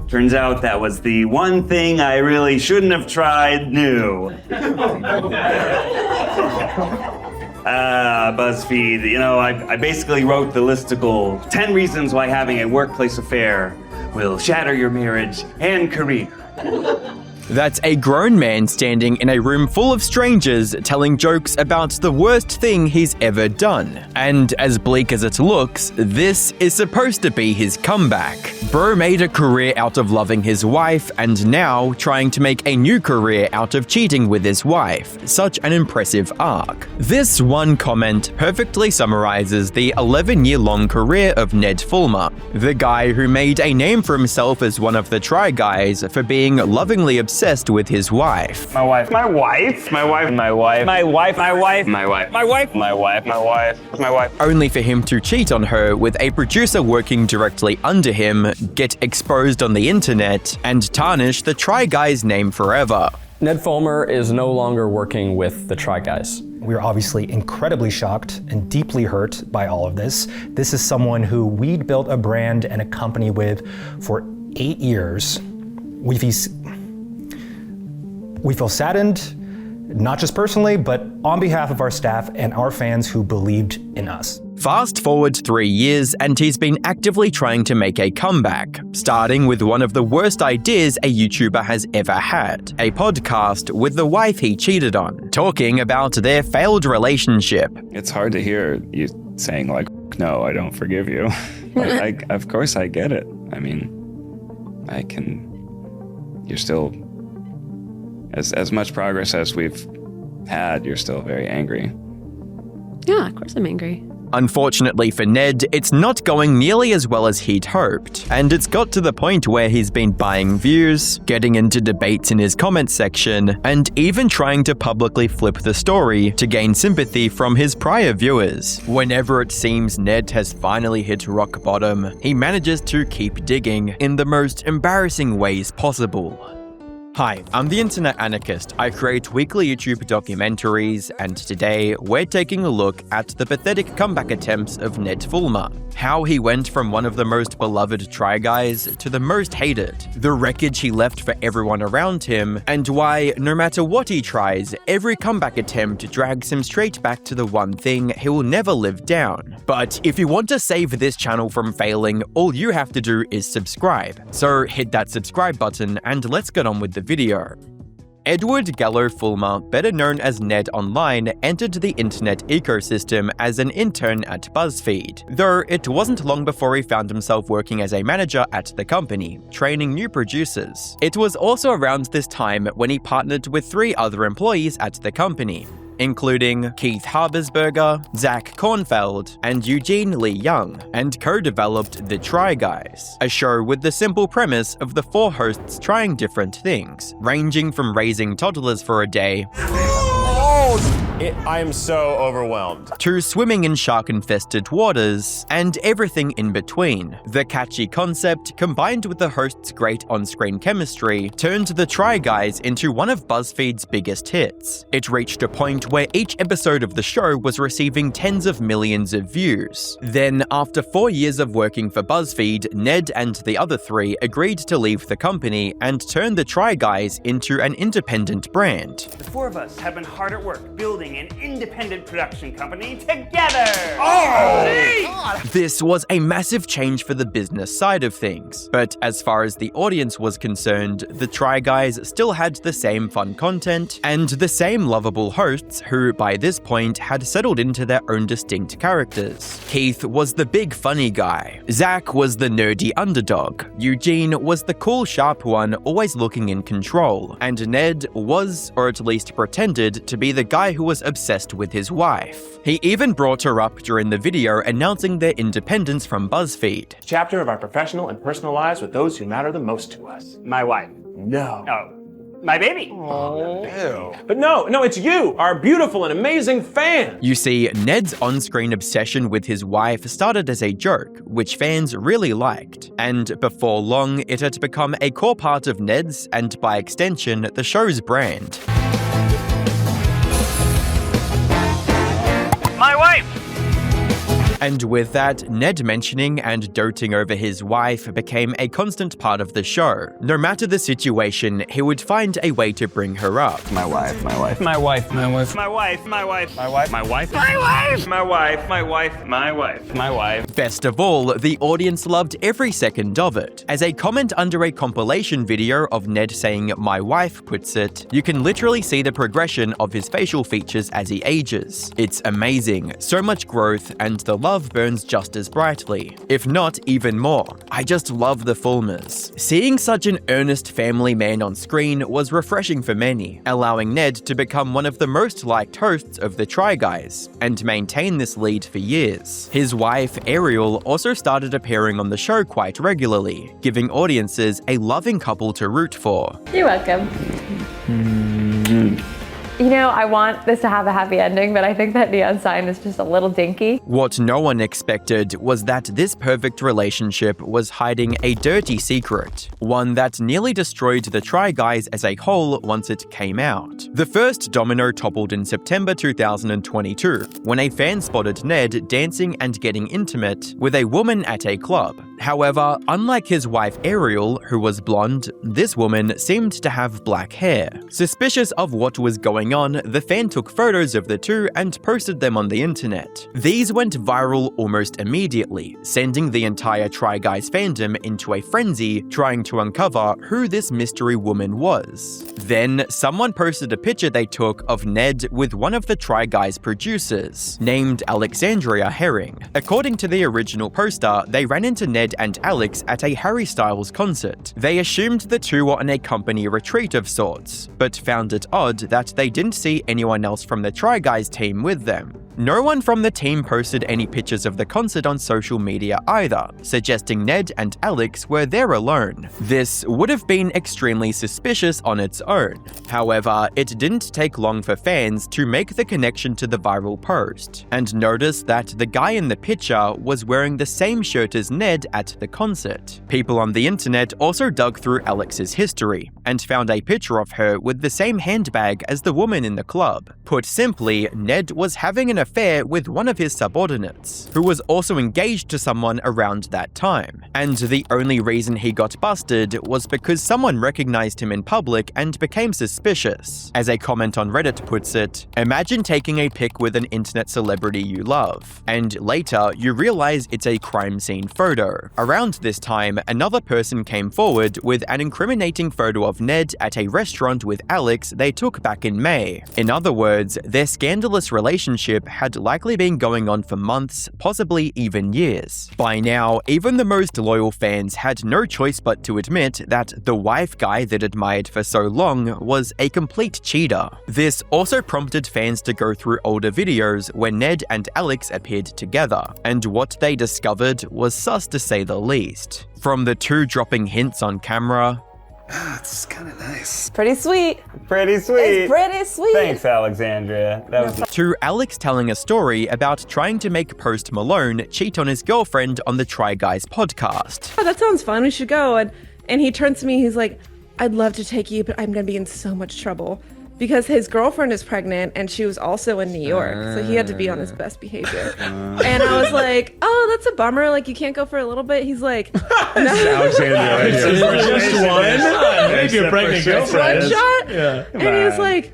Turns out that was the one thing I really shouldn't have tried new. BuzzFeed, I basically wrote the listicle 10 reasons why having a workplace affair will shatter your marriage and career. That's a grown man standing in a room full of strangers telling jokes about the worst thing he's ever done. And as bleak as it looks, this is supposed to be his comeback. Bro made a career out of loving his wife and now trying to make a new career out of cheating with his wife. Such an impressive arc. This one comment perfectly summarizes the 11-year-long career of Ned Fulmer, the guy who made a name for himself as one of the Try Guys for being lovingly obsessed with his wife. My wife. My wife. My wife. My wife. My wife. My wife. My wife. My wife. My wife. My wife. My wife. Only for him to cheat on her with a producer working directly under him, get exposed on the internet, and tarnish the Try Guys name forever. Ned Fulmer is no longer working with the Try Guys. We are obviously incredibly shocked and deeply hurt by all of this. This is someone who we'd built a brand and a company with for 8 years. We feel saddened, not just personally, but on behalf of our staff and our fans who believed in us. Fast forward 3 years and he's been actively trying to make a comeback, starting with one of the worst ideas a YouTuber has ever had, a podcast with the wife he cheated on, talking about their failed relationship. It's hard to hear you saying like, no, I don't forgive you. Of course I get it. I mean, you're still, as much progress as we've had, you're still very angry. Yeah, of course I'm angry. Unfortunately for Ned, it's not going nearly as well as he'd hoped, and it's got to the point where he's been buying views, getting into debates in his comment section, and even trying to publicly flip the story to gain sympathy from his prior viewers. Whenever it seems Ned has finally hit rock bottom, he manages to keep digging in the most embarrassing ways possible. Hi, I'm the Internet Anarchist. I create weekly YouTube documentaries, and today we're taking a look at the pathetic comeback attempts of Ned Fulmer. How he went from one of the most beloved Try Guys to the most hated, the wreckage he left for everyone around him, and why, no matter what he tries, every comeback attempt drags him straight back to the one thing he will never live down. But if you want to save this channel from failing, all you have to do is subscribe. So hit that subscribe button and let's get on with the video. Edward Gallo Fulmer, better known as Ned Online, entered the internet ecosystem as an intern at BuzzFeed, though it wasn't long before he found himself working as a manager at the company, training new producers. It was also around this time when he partnered with 3 other employees at the company, including Keith Habersberger, Zach Kornfeld, and Eugene Lee Young, and co-developed The Try Guys, a show with the simple premise of the 4 hosts trying different things, ranging from raising toddlers for a day I am so overwhelmed. to swimming in shark-infested waters, and everything in between. The catchy concept, combined with the hosts' great on-screen chemistry, turned The Try Guys into one of BuzzFeed's biggest hits. It reached a point where each episode of the show was receiving tens of millions of views. Then, after 4 years of working for BuzzFeed, Ned and the other 3 agreed to leave the company and turn The Try Guys into an independent brand. The 4 of us have been hard at work building an independent production company together. This was a massive change for the business side of things, but as far as the audience was concerned, the Try Guys still had the same fun content and the same lovable hosts who, by this point, had settled into their own distinct characters. Keith was the big funny guy, Zach was the nerdy underdog, Eugene was the cool sharp one always looking in control, and Ned was, or at least pretended, to be the guy who was obsessed with his wife. He even brought her up during the video announcing their independence from BuzzFeed. Chapter of our professional and personal lives with those who matter the most to us. My wife. No. Oh, my baby. Ew. But no, it's you, our beautiful and amazing fan. You see, Ned's on-screen obsession with his wife started as a joke, which fans really liked. And before long, it had become a core part of Ned's, and by extension, the show's brand. My wife. And with that, Ned mentioning and doting over his wife became a constant part of the show. No matter the situation, he would find a way to bring her up. My wife, my wife. My wife, my wife, My wife, my wife, My wife. my wife, my wife, my wife, my wife, my wife. my wife. Best of all, the audience loved every second of it. As a comment under a compilation video of Ned saying "my wife" puts it, you can literally see the progression of his facial features as he ages. It's amazing, so much growth, and the love burns just as brightly, if not even more. I just love the Fulmers. Seeing such an earnest family man on screen was refreshing for many, allowing Ned to become one of the most liked hosts of the Try Guys, and maintain this lead for years. His wife, Ariel, also started appearing on the show quite regularly, giving audiences a loving couple to root for. You're welcome. You know, I want this to have a happy ending, but I think that neon sign is just a little dinky. What no one expected was that this perfect relationship was hiding a dirty secret, one that nearly destroyed the Try Guys as a whole once it came out. The first domino toppled in September 2022, when a fan spotted Ned dancing and getting intimate with a woman at a club. However, unlike his wife Ariel, who was blonde, this woman seemed to have black hair. Suspicious of what was going on, the fan took photos of the two and posted them on the internet. These went viral almost immediately, sending the entire Try Guys fandom into a frenzy trying to uncover who this mystery woman was. Then, someone posted a picture they took of Ned with one of the Try Guys producers, named Alexandria Herring. According to the original poster, they ran into Ned and Alex at a Harry Styles concert. They assumed the two were on a company retreat of sorts, but found it odd that they didn't see anyone else from the Try Guys team with them. No one from the team posted any pictures of the concert on social media either, suggesting Ned and Alex were there alone. This would have been extremely suspicious on its own. However, it didn't take long for fans to make the connection to the viral post, and notice that the guy in the picture was wearing the same shirt as Ned at the concert. People on the internet also dug through Alex's history, and found a picture of her with the same handbag as the woman in the club. Put simply, Ned was having an affair with one of his subordinates, who was also engaged to someone around that time. And the only reason he got busted was because someone recognized him in public and became suspicious. As a comment on Reddit puts it, imagine taking a pic with an internet celebrity you love, and later you realize it's a crime scene photo. Around this time, another person came forward with an incriminating photo of Ned at a restaurant with Alex they took back in May. In other words, their scandalous relationship had likely been going on for months, possibly even years. By now, even the most loyal fans had no choice but to admit that the wife guy they'd admired for so long was a complete cheater. This also prompted fans to go through older videos where Ned and Alex appeared together, and what they discovered was sus to say the least. From the two dropping hints on camera, It's kind of nice. Pretty sweet. Pretty sweet. It's pretty sweet. Thanks, Alexandria. That was to Alex telling a story about trying to make Post Malone cheat on his girlfriend on the Try Guys podcast. Oh, that sounds fun. We should go. And he turns to me. He's like, I'd love to take you, but I'm going to be in so much trouble. Because his girlfriend is pregnant and she was also in New York. So he had to be on his best behavior. And I was like, oh, that's a bummer. Like, you can't go for a little bit. He's like, no. Alexandria. Just one. Maybe a pregnant girlfriend. One shot? Yeah. And he was like,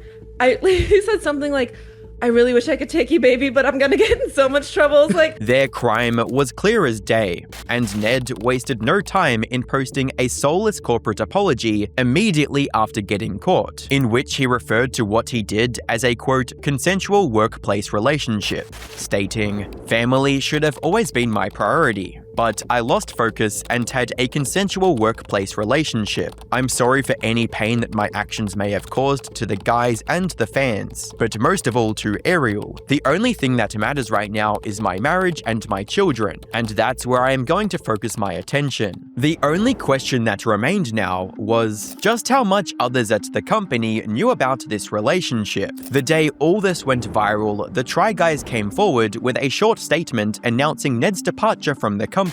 he said something like, I really wish I could take you, baby, but I'm gonna get in so much trouble. I was like, their crime was clear as day, and Ned wasted no time in posting a soulless corporate apology immediately after getting caught, in which he referred to what he did as a, quote, consensual workplace relationship, stating, "Family should have always been my priority, but I lost focus and had a consensual workplace relationship. I'm sorry for any pain that my actions may have caused to the guys and the fans, but most of all to Ariel. The only thing that matters right now is my marriage and my children, and that's where I am going to focus my attention." The only question that remained now was just how much others at the company knew about this relationship. The day all this went viral, the Try Guys came forward with a short statement announcing Ned's departure from the company.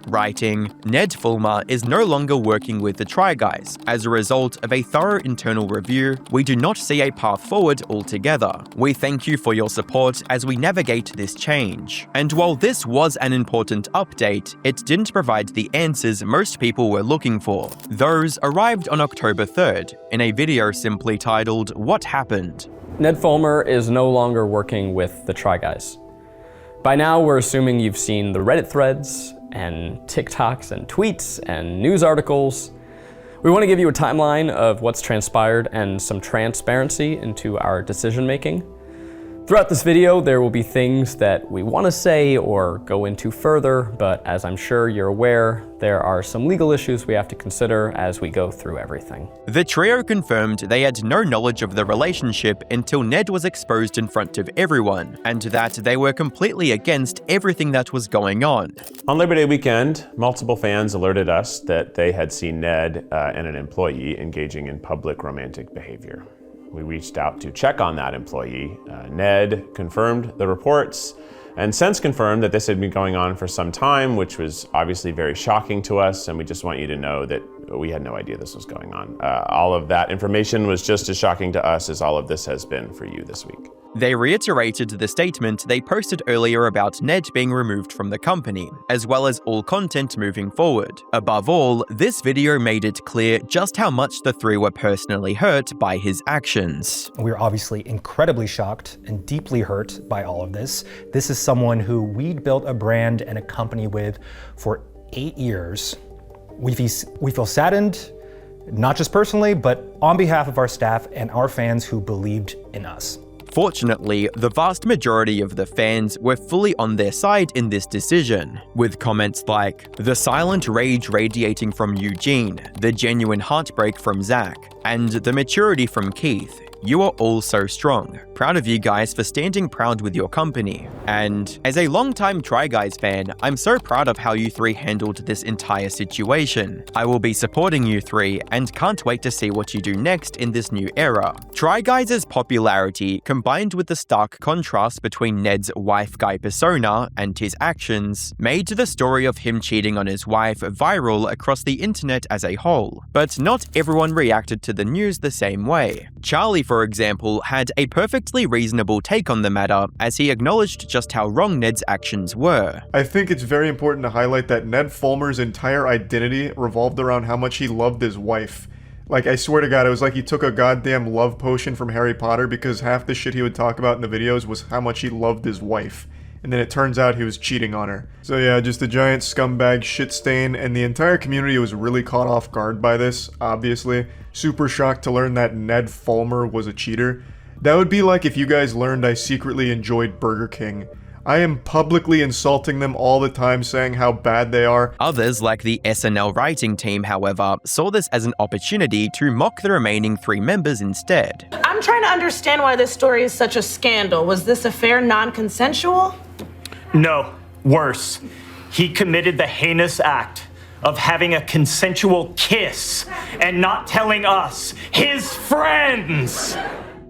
writing, Ned Fulmer is no longer working with the Try Guys. As a result of a thorough internal review, we do not see a path forward altogether. We thank you for your support as we navigate this change. And while this was an important update, it didn't provide the answers most people were looking for. Those arrived on October 3rd in a video simply titled, "What Happened?" Ned Fulmer is no longer working with the Try Guys. By now, we're assuming you've seen the Reddit threads and TikToks and tweets and news articles. We want to give you a timeline of what's transpired and some transparency into our decision making. Throughout this video, there will be things that we want to say or go into further, but as I'm sure you're aware, there are some legal issues we have to consider as we go through everything. The trio confirmed they had no knowledge of the relationship until Ned was exposed in front of everyone, and that they were completely against everything that was going on. On Labor Day weekend, multiple fans alerted us that they had seen Ned and an employee engaging in public romantic behavior. We reached out to check on that employee. Ned confirmed the reports and since confirmed that this had been going on for some time, which was obviously very shocking to us, and we just want you to know that we had no idea this was going on. All of that information was just as shocking to us as all of this has been for you this week. They reiterated the statement they posted earlier about Ned being removed from the company, as well as all content moving forward. Above all, this video made it clear just how much the three were personally hurt by his actions. We're obviously incredibly shocked and deeply hurt by all of this. This is someone who we'd built a brand and a company with for 8 years. We feel saddened, not just personally, but on behalf of our staff and our fans who believed in us. Fortunately, the vast majority of the fans were fully on their side in this decision, with comments like, "The silent rage radiating from Eugene, the genuine heartbreak from Zach, and the maturity from Keith. You are all so strong. Proud of you guys for standing proud with your company." And as a longtime Try Guys fan, I'm so proud of how you three handled this entire situation. I will be supporting you three and can't wait to see what you do next in this new era. Try Guys' popularity, combined with the stark contrast between Ned's wife guy persona and his actions, made the story of him cheating on his wife viral across the internet as a whole. But not everyone reacted to the news the same way. Charlie, for example, had a perfectly reasonable take on the matter as he acknowledged just how wrong Ned's actions were. I think it's very important to highlight that Ned Fulmer's entire identity revolved around how much he loved his wife. Like, I swear to God, it was like he took a goddamn love potion from Harry Potter, because half the shit he would talk about in the videos was how much he loved his wife. And then it turns out he was cheating on her. So yeah, just a giant scumbag shit stain, and the entire community was really caught off guard by this, obviously. Super shocked to learn that Ned Fulmer was a cheater. That would be like if you guys learned I secretly enjoyed Burger King. I am publicly insulting them all the time, saying how bad they are. Others, like the SNL writing team, however, saw this as an opportunity to mock the remaining three members instead. I'm trying to understand why this story is such a scandal. Was this affair non-consensual? No, worse. He committed the heinous act of having a consensual kiss and not telling us, his friends.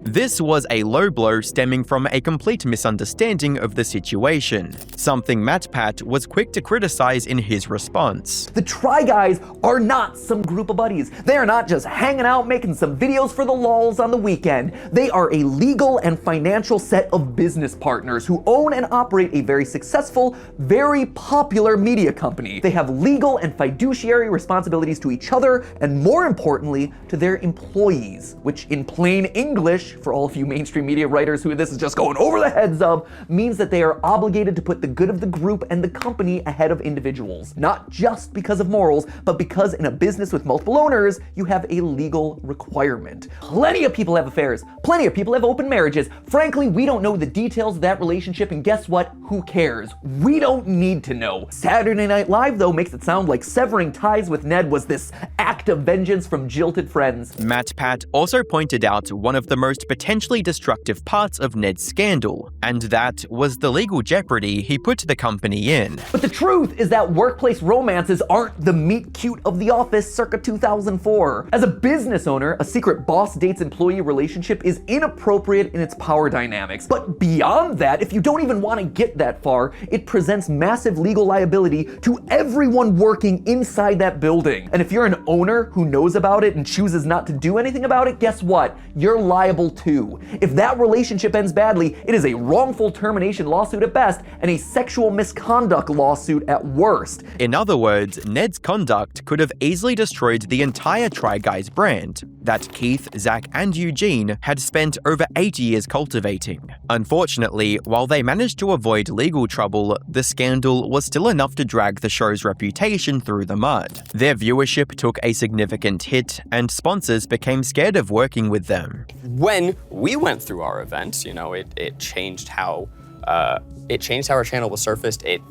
This was a low blow stemming from a complete misunderstanding of the situation, something MatPat was quick to criticize in his response. The Try Guys are not some group of buddies. They are not just hanging out making some videos for the lulz on the weekend. They are a legal and financial set of business partners who own and operate a very successful, very popular media company. They have legal and fiduciary responsibilities to each other, and more importantly, to their employees, which in plain English, for all of you mainstream media writers who this is just going over the heads of, means that they are obligated to put the good of the group and the company ahead of individuals. Not just because of morals, but because in a business with multiple owners, you have a legal requirement. Plenty of people have affairs. Plenty of people have open marriages. Frankly, we don't know the details of that relationship, and guess what? Who cares? We don't need to know. Saturday Night Live, though, makes it sound like severing ties with Ned was this act exact vengeance from jilted friends. MatPat also pointed out one of the most potentially destructive parts of Ned's scandal, and that was the legal jeopardy he put the company in. But the truth is that workplace romances aren't the meet cute of The Office circa 2004. As a business owner, a secret boss dates employee relationship is inappropriate in its power dynamics. But beyond that, if you don't even want to get that far, it presents massive legal liability to everyone working inside that building. And if you're an owner who knows about it and chooses not to do anything about it, guess what? You're liable too. If that relationship ends badly, it is a wrongful termination lawsuit at best and a sexual misconduct lawsuit at worst. In other words, Ned's conduct could have easily destroyed the entire Try Guys brand that Keith, Zach, and Eugene had spent over 8 years cultivating. Unfortunately, while they managed to avoid legal trouble, the scandal was still enough to drag the show's reputation through the mud. Their viewership took a significant hit, and sponsors became scared of working with them. When we went through our events, it changed how our channel was surfaced. It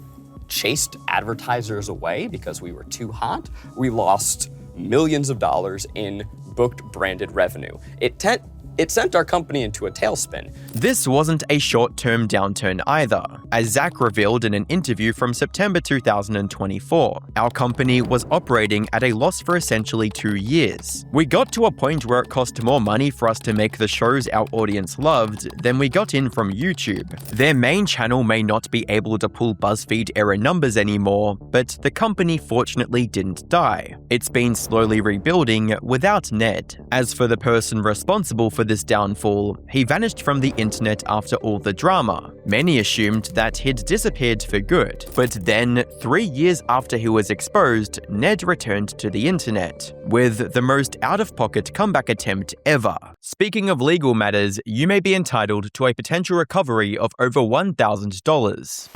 chased advertisers away because we were too hot. We lost millions of dollars in booked branded revenue. It sent our company into a tailspin. This wasn't a short-term downturn either. As Zach revealed in an interview from September 2024, our company was operating at a loss for essentially 2 years. We got to a point where it cost more money for us to make the shows our audience loved than we got in from YouTube. Their main channel may not be able to pull BuzzFeed era numbers anymore, but the company fortunately didn't die. It's been slowly rebuilding without Ned. As for the person responsible for this downfall, he vanished from the internet after all the drama. Many assumed that he'd disappeared for good, but then, 3 years after he was exposed, Ned returned to the internet, with the most out-of-pocket comeback attempt ever. Speaking of legal matters, you may be entitled to a potential recovery of over $1,000.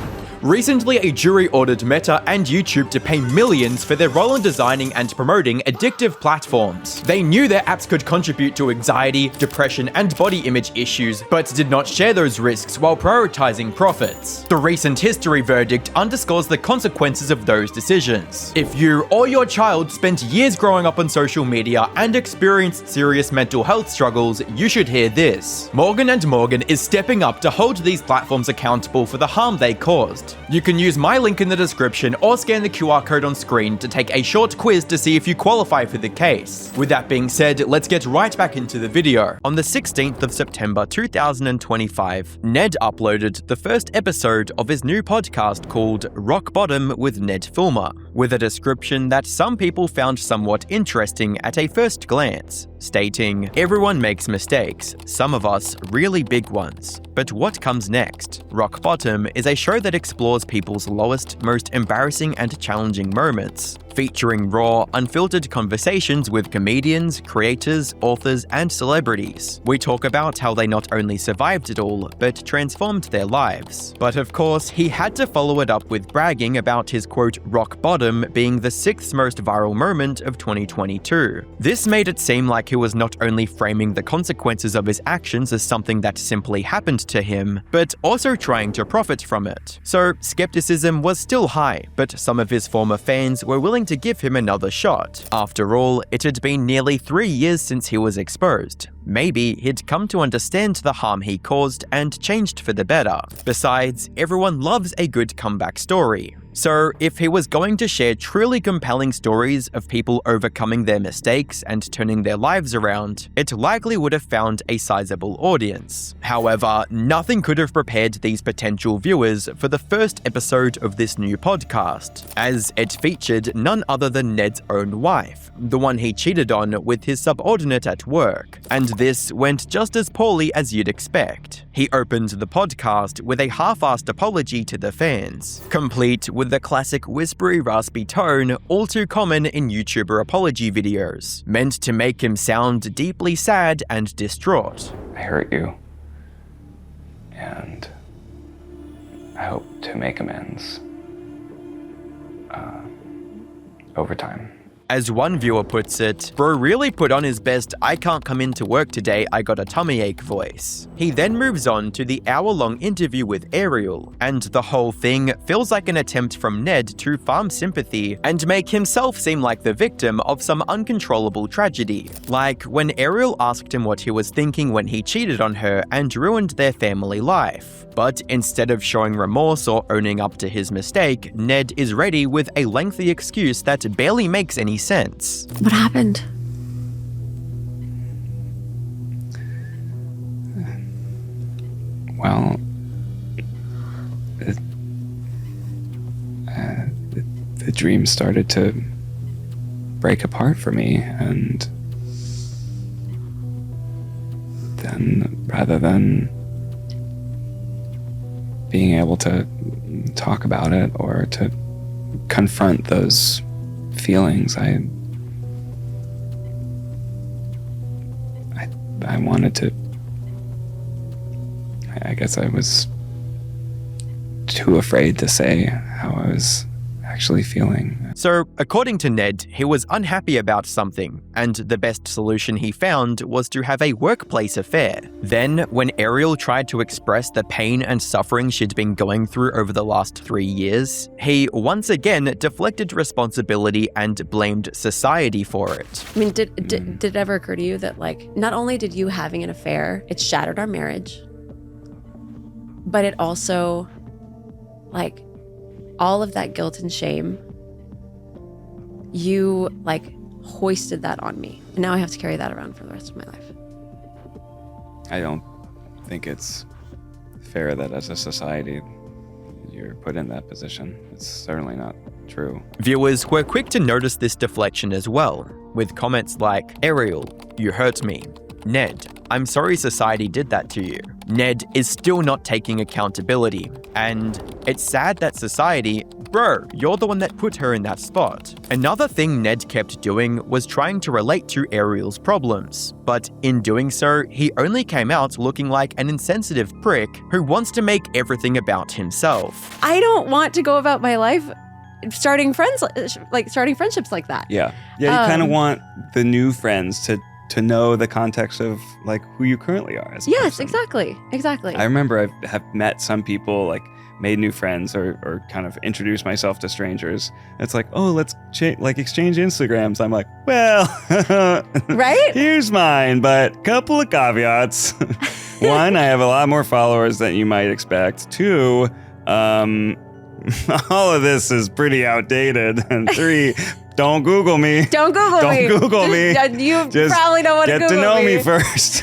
Recently, a jury ordered Meta and YouTube to pay millions for their role in designing and promoting addictive platforms. They knew their apps could contribute to anxiety, depression, and body image issues, but did not share those risks while prioritizing profits. The recent history verdict underscores the consequences of those decisions. If you or your child spent years growing up on social media and experienced serious mental health struggles, you should hear this. Morgan & Morgan is stepping up to hold these platforms accountable for the harm they caused. You can use my link in the description or scan the QR code on screen to take a short quiz to see if you qualify for the case. With that being said, let's get right back into the video. On the 16th of September 2025, Ned uploaded the first episode of his new podcast called Rock Bottom with Ned Fulmer, with a description that some people found somewhat interesting at a first glance, stating, "Everyone makes mistakes, some of us really big ones. But what comes next? Rock Bottom is a show that explores people's lowest, most embarrassing and challenging moments, featuring raw, unfiltered conversations with comedians, creators, authors, and celebrities. We talk about how they not only survived it all, but transformed their lives." But of course, he had to follow it up with bragging about his quote, rock bottom being the 6th most viral moment of 2022. This made it seem like he was not only framing the consequences of his actions as something that simply happened to him, but also trying to profit from it. So skepticism was still high, but some of his former fans were willing to give him another shot. After all, it had been nearly 3 years since he was exposed. Maybe he'd come to understand the harm he caused and changed for the better. Besides, everyone loves a good comeback story. So, if he was going to share truly compelling stories of people overcoming their mistakes and turning their lives around, it likely would have found a sizable audience. However, nothing could have prepared these potential viewers for the first episode of this new podcast, as it featured none other than Ned's own wife, the one he cheated on with his subordinate at work. And this went just as poorly as you'd expect. He opened the podcast with a half-assed apology to the fans, complete with the classic whispery, raspy tone all too common in YouTuber apology videos, meant to make him sound deeply sad and distraught. I hurt you, and I hope to make amends over time. As one viewer puts it, bro really put on his best "I can't come into work today, I got a tummy ache" voice. He then moves on to the hour-long interview with Ariel, and the whole thing feels like an attempt from Ned to farm sympathy and make himself seem like the victim of some uncontrollable tragedy. Like when Ariel asked him what he was thinking when he cheated on her and ruined their family life. But instead of showing remorse or owning up to his mistake, Ned is ready with a lengthy excuse that barely makes any sense. What happened? Well, the dream started to break apart for me, and then rather than being able to talk about it or to confront those feelings, I wanted to. I guess I was too afraid to say how I was actually feeling. So, according to Ned, he was unhappy about something, and the best solution he found was to have a workplace affair. Then, when Ariel tried to express the pain and suffering she'd been going through over the last 3 years, he once again deflected responsibility and blamed society for it. I mean, did it ever occur to you that, like, not only did you having an affair, it shattered our marriage, but it also, like, all of that guilt and shame, you, like, hoisted that on me. And now I have to carry that around for the rest of my life. I don't think it's fair that as a society you're put in that position. It's certainly not true. Viewers were quick to notice this deflection as well, with comments like, "Ariel, you hurt me." "Ned, I'm sorry society did that to you." Ned is still not taking accountability, and it's sad that society, bro, you're the one that put her in that spot. Another thing Ned kept doing was trying to relate to Ariel's problems, but in doing so, he only came out looking like an insensitive prick who wants to make everything about himself. I don't want to go about my life starting friendships like that. Yeah, you kind of want the new friends to know the context of, like, who you currently are as a Yes, person. exactly. I remember I have met some people, like, made new friends or kind of introduced myself to strangers. It's like, oh, let's exchange Instagrams. I'm like, well, right? Here's mine, but couple of caveats. One, I have a lot more followers than you might expect. Two, all of this is pretty outdated. And three, don't Google me. Don't Google me. Don't Google me. You Just probably don't want to get Google to know me first.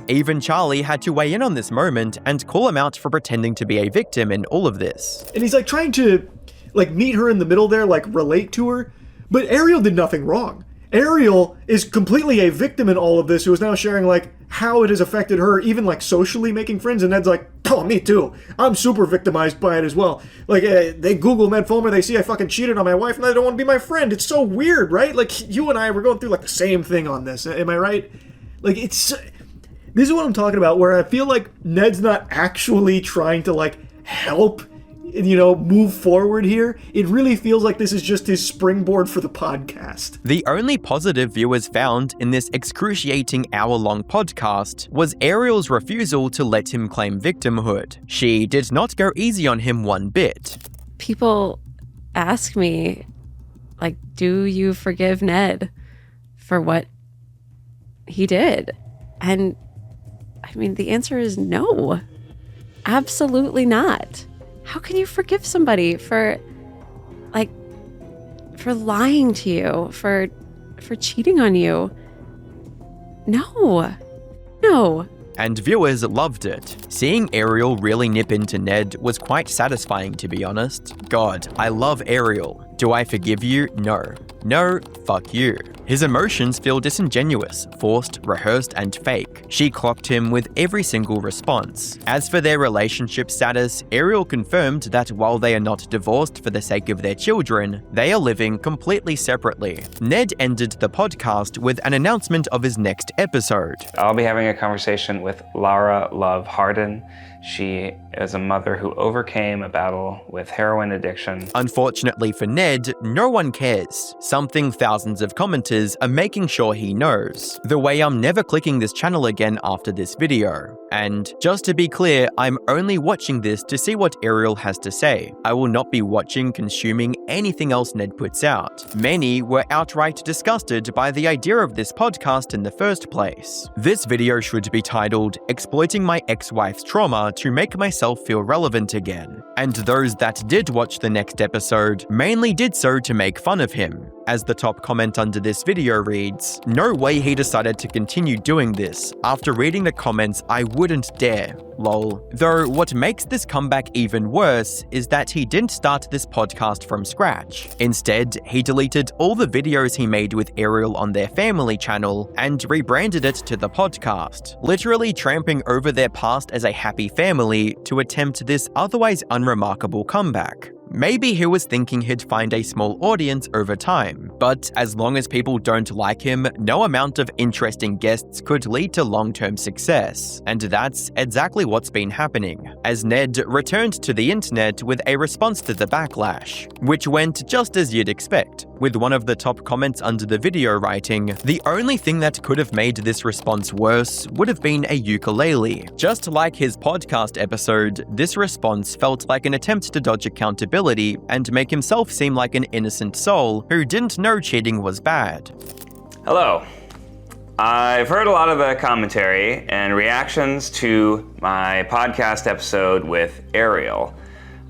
Even Charlie had to weigh in on this moment and call him out for pretending to be a victim in all of this. And he's like trying to like meet her in the middle there, like relate to her. But Ariel did nothing wrong. Ariel is completely a victim in all of this, who is now sharing like how it has affected her, even like socially making friends. And Ned's like, oh, me too. I'm super victimized by it as well. Like they Google Ned Fulmer, they see I fucking cheated on my wife and they don't want to be my friend. It's so weird, right? Like you and I were going through like the same thing on this. Am I right? Like this is what I'm talking about, where I feel like Ned's not actually trying to like help, move forward here. It really feels like this is just his springboard for the podcast. The only positive viewers found in this excruciating hour-long podcast was Ariel's refusal to let him claim victimhood. She did not go easy on him one bit. People ask me, like, do you forgive Ned for what he did? And I mean, the answer is no. Absolutely not. How can you forgive somebody for lying to you, for cheating on you? No. And viewers loved it. Seeing Ariel really nip into Ned was quite satisfying, to be honest. God, I love Ariel. Do I forgive you? No. No, fuck you. His emotions feel disingenuous, forced, rehearsed, and fake. She clocked him with every single response. As for their relationship status, Ariel confirmed that while they are not divorced for the sake of their children, they are living completely separately. Ned ended the podcast with an announcement of his next episode. I'll be having a conversation with Lara Love Harden. She is a mother who overcame a battle with heroin addiction. Unfortunately for Ned, no one cares. Something thousands of commenters are making sure he knows. The way I'm never clicking this channel again after this video. And just to be clear, I'm only watching this to see what Ariel has to say. I will not be watching, consuming anything else Ned puts out. Many were outright disgusted by the idea of this podcast in the first place. This video should be titled, "Exploiting My Ex-Wife's Trauma to Make Myself Feel Relevant Again." And those that did watch the next episode mainly did so to make fun of him. As the top comment under this video reads, "No way he decided to continue doing this. After reading the comments, I wouldn't dare. Lol." Though what makes this comeback even worse is that he didn't start this podcast from scratch. Instead, he deleted all the videos he made with Ariel on their family channel and rebranded it to the podcast, literally tramping over their past as a happy family to attempt this otherwise unremarkable comeback. Maybe he was thinking he'd find a small audience over time, but as long as people don't like him, no amount of interesting guests could lead to long-term success. And that's exactly what's been happening, as Ned returned to the internet with a response to the backlash, which went just as you'd expect, with one of the top comments under the video writing, "The only thing that could have made this response worse would have been a ukulele." Just like his podcast episode, this response felt like an attempt to dodge accountability and make himself seem like an innocent soul who didn't know cheating was bad. Hello. I've heard a lot of the commentary and reactions to my podcast episode with Ariel,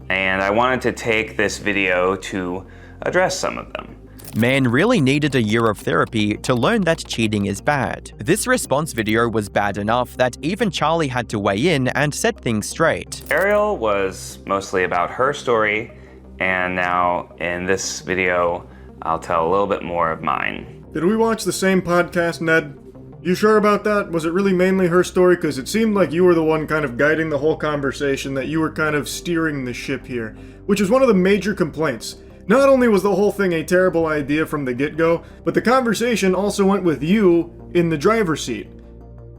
and I wanted to take this video to address some of them. Man really needed a year of therapy to learn that cheating is bad. This response video was bad enough that even Charlie had to weigh in and set things straight. Ariel was mostly about her story, and now in this video, I'll tell a little bit more of mine. Did we watch the same podcast, Ned? You sure about that? Was it really mainly her story? Because it seemed like you were the one kind of guiding the whole conversation, that you were kind of steering the ship here, which is one of the major complaints. Not only was the whole thing a terrible idea from the get-go, but the conversation also went with you in the driver's seat,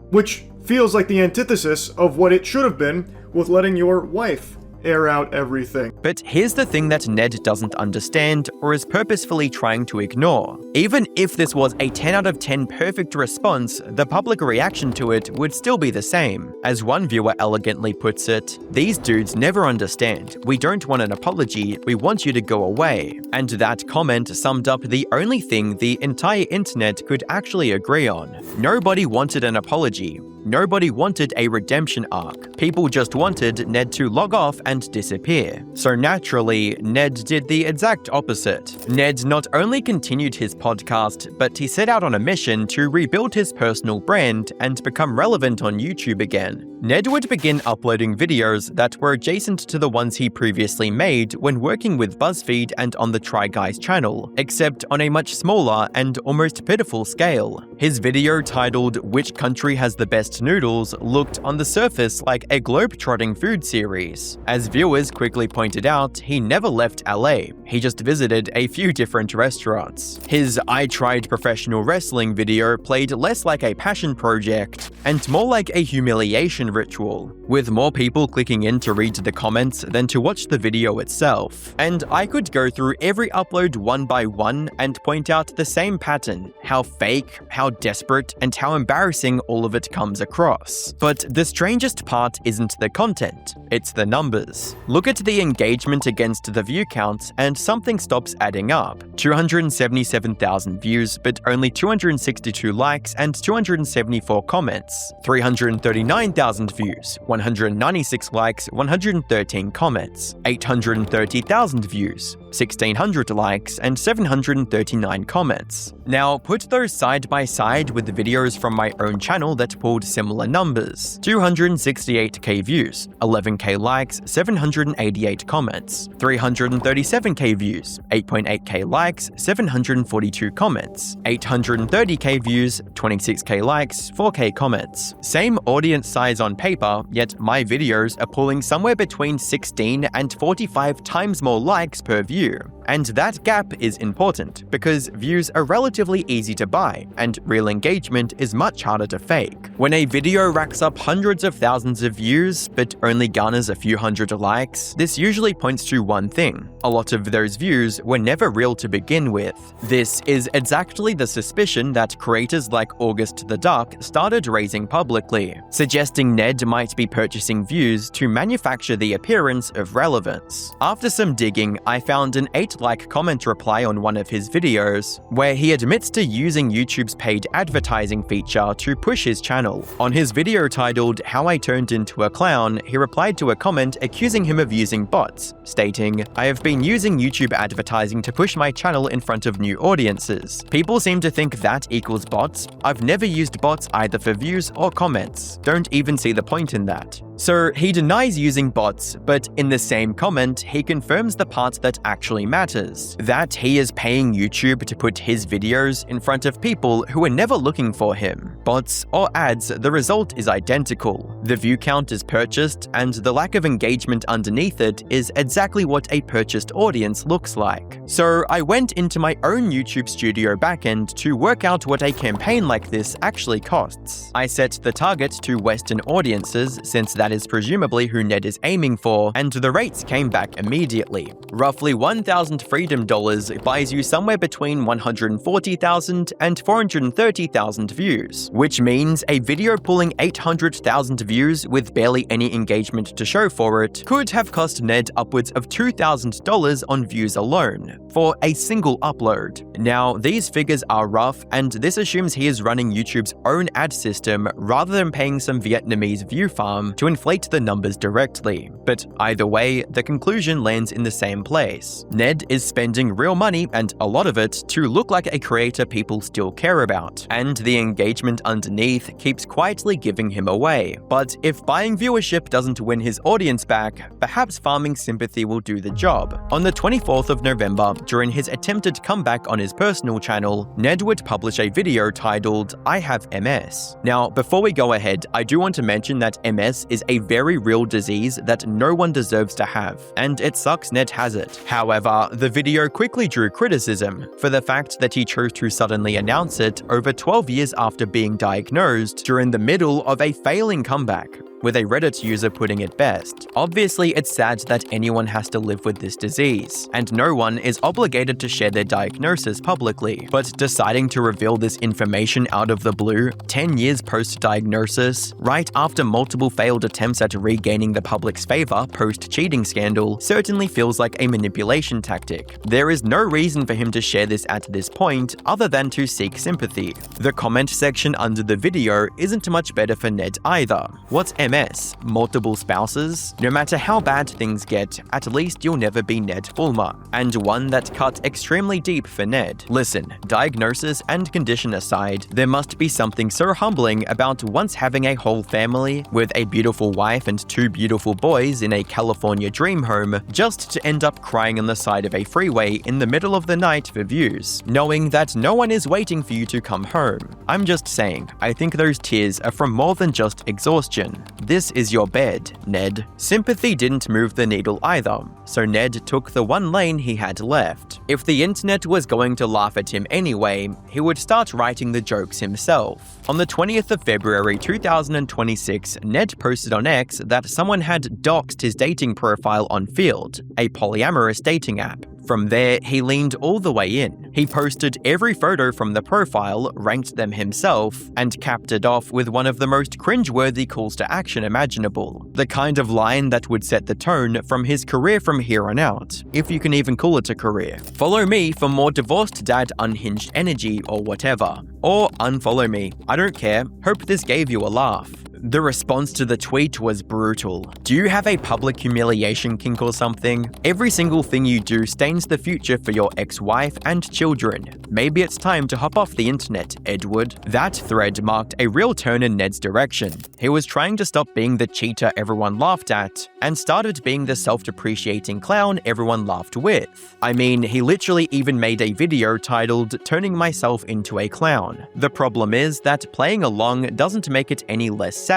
which feels like the antithesis of what it should have been with letting your wife air out everything. But here's the thing that Ned doesn't understand or is purposefully trying to ignore. Even if this was a 10 out of 10 perfect response, the public reaction to it would still be the same. As one viewer elegantly puts it, "These dudes never understand. We don't want an apology, we want you to go away." And that comment summed up the only thing the entire internet could actually agree on. Nobody wanted an apology. Nobody wanted a redemption arc. People just wanted Ned to log off and disappear. So naturally, Ned did the exact opposite. Ned not only continued his podcast, but he set out on a mission to rebuild his personal brand and become relevant on YouTube again. Ned would begin uploading videos that were adjacent to the ones he previously made when working with BuzzFeed and on the Try Guys channel, except on a much smaller and almost pitiful scale. His video titled "Which Country Has the Best Noodles" looked on the surface like a globe-trotting food series. As viewers quickly pointed out, he never left LA, he just visited a few different restaurants. His "I Tried Professional Wrestling" video played less like a passion project and more like a humiliation ritual, with more people clicking in to read the comments than to watch the video itself. And I could go through every upload one by one and point out the same pattern, how fake, how desperate, and how embarrassing all of it comes across. But the strangest part isn't the content, it's the numbers. Look at the engagement against the view count and something stops adding up. 277,000 views, but only 262 likes and 274 comments. 339,000 views, 196 likes, 113 comments. 830,000 views, 1,600 likes, and 739 comments. Now, put those side by side with the videos from my own channel that pulled similar numbers. 268k views, 11k likes, 788 comments. 337k views, 8.8k likes, 742 comments. 830k views, 26k likes, 4k comments. Same audience size on paper, yet my videos are pulling somewhere between 16 and 45 times more likes per view. And that gap is important because views are relatively easy to buy and real engagement is much harder to fake. When a video racks up hundreds of thousands of views but only garners a few hundred likes, this usually points to one thing: a lot of those views were never real to begin with. This is exactly the suspicion that creators like August the Duck started raising publicly, suggesting Ned might be purchasing views to manufacture the appearance of relevance. After some digging, I found an 8-like comment reply on one of his videos, where he admits to using YouTube's paid advertising feature to push his channel. On his video titled "How I Turned Into a Clown," he replied to a comment accusing him of using bots, stating, "I have been using YouTube advertising to push my channel in front of new audiences. People seem to think that equals bots. I've never used bots either for views or comments. Don't even see the point in that." So he denies using bots, but in the same comment, he confirms the part that actually matters: that he is paying YouTube to put his videos in front of people who are never looking for him. Bots or ads, the result is identical. The view count is purchased, and the lack of engagement underneath it is exactly what a purchased audience looks like. So I went into my own YouTube Studio backend to work out what a campaign like this actually costs. I set the target to Western audiences, since that is presumably who Ned is aiming for, and the rates came back immediately. Roughly 1,000 freedom dollars buys you somewhere between 140,000 and 430,000 views, which means a video pulling 800,000 views with barely any engagement to show for it could have cost Ned upwards of $2,000 on views alone, for a single upload. Now, these figures are rough, and this assumes he is running YouTube's own ad system rather than paying some Vietnamese view farm to inflate the numbers directly. But either way, the conclusion lands in the same place. Ned is spending real money, and a lot of it, to look like a creator people still care about, and the engagement underneath keeps quietly giving him away. But if buying viewership doesn't win his audience back, perhaps farming sympathy will do the job. On the 24th of November, during his attempted comeback on his personal channel, Ned would publish a video titled "I Have MS." Now, before we go ahead, I do want to mention that MS is a very real disease that no one deserves to have, and it sucks Ned has it. However, the video quickly drew criticism for the fact that he chose to suddenly announce it over 12 years after being diagnosed during the middle of a failing comeback, with a Reddit user putting it best. Obviously, it's sad that anyone has to live with this disease, and no one is obligated to share their diagnosis publicly, but deciding to reveal this information out of the blue, 10 years post-diagnosis, right after multiple failed attempts at regaining the public's favor post-cheating scandal, certainly feels like a manipulation tactic. There is no reason for him to share this at this point other than to seek sympathy. The comment section under the video isn't much better for Ned either. What's MS? Multiple spouses? No matter how bad things get, at least you'll never be Ned Fulmer. And one that cut extremely deep for Ned. Listen, diagnosis and condition aside, there must be something so humbling about once having a whole family with a beautiful wife and 2 beautiful boys in a California dream home, just to end up crying on the side of a freeway in the middle of the night for views, knowing that no one is waiting for you to come home. I'm just saying, I think those tears are from more than just exhaustion. This is your bed, Ned. Sympathy didn't move the needle either, so Ned took the one lane he had left. If the internet was going to laugh at him anyway, he would start writing the jokes himself. On the 20th of February 2026, Ned posted on X that someone had doxed his dating profile on Field, a polyamorous dating app. From there, he leaned all the way in. He posted every photo from the profile, ranked them himself, and capped it off with one of the most cringeworthy calls to action imaginable. The kind of line that would set the tone from his career from here on out, if you can even call it a career. Follow me for more divorced dad unhinged energy or whatever. Or unfollow me. I don't care. Hope this gave you a laugh. The response to the tweet was brutal. Do you have a public humiliation kink or something? Every single thing you do stains the future for your ex-wife and children. Maybe it's time to hop off the internet, Edward. That thread marked a real turn in Ned's direction. He was trying to stop being the cheater everyone laughed at, and started being the self-depreciating clown everyone laughed with. I mean, he literally even made a video titled "Turning Myself into a Clown." The problem is that playing along doesn't make it any less sad.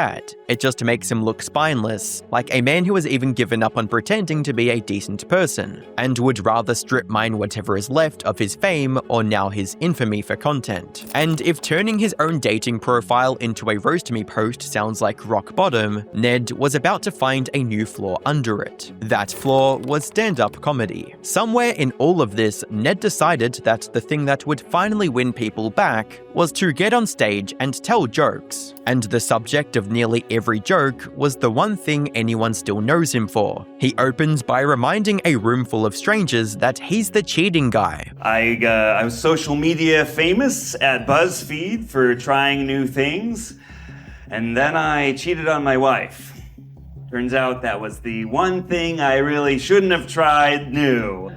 It just makes him look spineless, like a man who has even given up on pretending to be a decent person, and would rather strip mine whatever is left of his fame or now his infamy for content. And if turning his own dating profile into a roast me post sounds like rock bottom, Ned was about to find a new flaw under it. That flaw was stand-up comedy. Somewhere in all of this, Ned decided that the thing that would finally win people back was to get on stage and tell jokes. And the subject of nearly every joke was the one thing anyone still knows him for. He opens by reminding a room full of strangers that he's the cheating guy. I was social media famous at BuzzFeed for trying new things, and then I cheated on my wife. Turns out that was the one thing I really shouldn't have tried new.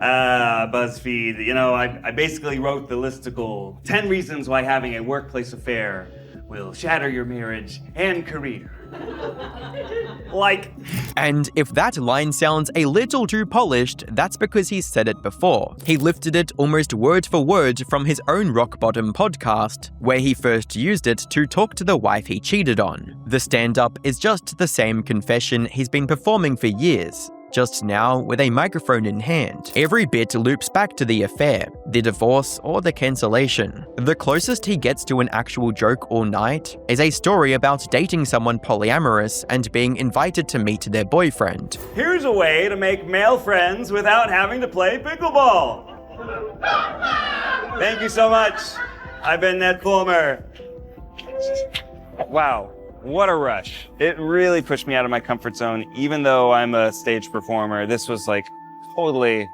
BuzzFeed, I basically wrote the listicle 10 reasons why having a workplace affair will shatter your marriage and career. And if that line sounds a little too polished, that's because he's said it before. He lifted it almost word for word from his own Rock Bottom podcast, where he first used it to talk to the wife he cheated on. The stand-up is just the same confession he's been performing for years, just now with a microphone in hand. Every bit loops back to the affair, the divorce, or the cancellation. The closest he gets to an actual joke all night is a story about dating someone polyamorous and being invited to meet their boyfriend. Here's a way to make male friends without having to play pickleball. Thank you so much. I've been Ned Fulmer. Wow. What a rush. It really pushed me out of my comfort zone. Even though I'm a stage performer, this was totally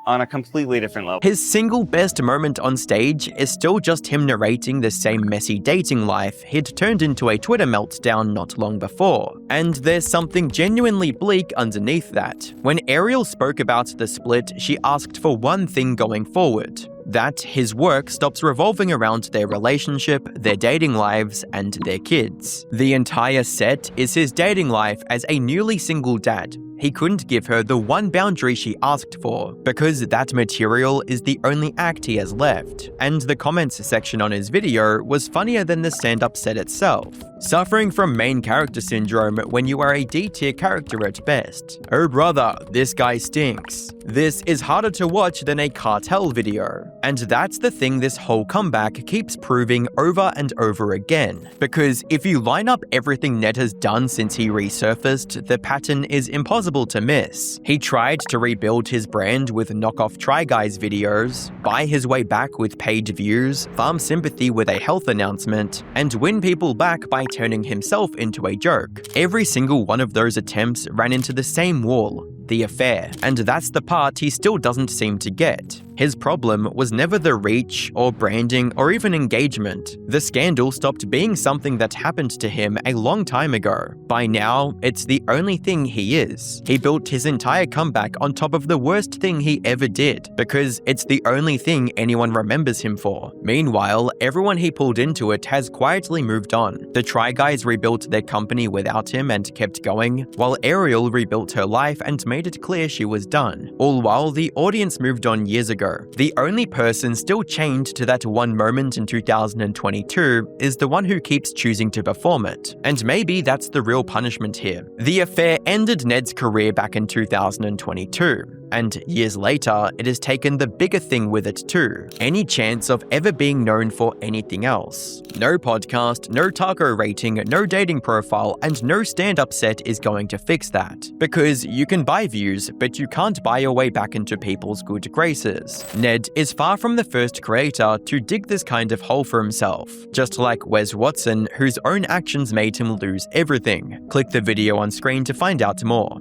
on a completely different level. His single best moment on stage is still just him narrating the same messy dating life he'd turned into a Twitter meltdown not long before. And there's something genuinely bleak underneath that. When Ariel spoke about the split, she asked for one thing going forward: that his work stops revolving around their relationship, their dating lives, and their kids. The entire set is his dating life as a newly single dad. He couldn't give her the one boundary she asked for, because that material is the only act he has left. And the comments section on his video was funnier than the stand-up set itself. Suffering from main character syndrome when you are a D-tier character at best. Oh brother, this guy stinks. This is harder to watch than a cartel video. And that's the thing this whole comeback keeps proving over and over again. Because if you line up everything Ned has done since he resurfaced, the pattern is impossible to miss. He tried to rebuild his brand with knockoff Try Guys videos, buy his way back with paid views, farm sympathy with a health announcement, and win people back by turning himself into a joke. Every single one of those attempts ran into the same wall: the affair. And that's the part he still doesn't seem to get. His problem was never the reach, or branding, or even engagement. The scandal stopped being something that happened to him a long time ago. By now, it's the only thing he is. He built his entire comeback on top of the worst thing he ever did, because it's the only thing anyone remembers him for. Meanwhile, everyone he pulled into it has quietly moved on. The Try Guys rebuilt their company without him and kept going, while Ariel rebuilt her life and made it clear she was done. All while the audience moved on years ago. The only person still chained to that one moment in 2022 is the one who keeps choosing to perform it. And maybe that's the real punishment here. The affair ended Ned's career back in 2022. And years later, it has taken the bigger thing with it too: any chance of ever being known for anything else. No podcast, no taco rating, no dating profile, and no stand-up set is going to fix that. Because you can buy views, but you can't buy your way back into people's good graces. Ned is far from the first creator to dig this kind of hole for himself, just like Wes Watson, whose own actions made him lose everything. Click the video on screen to find out more.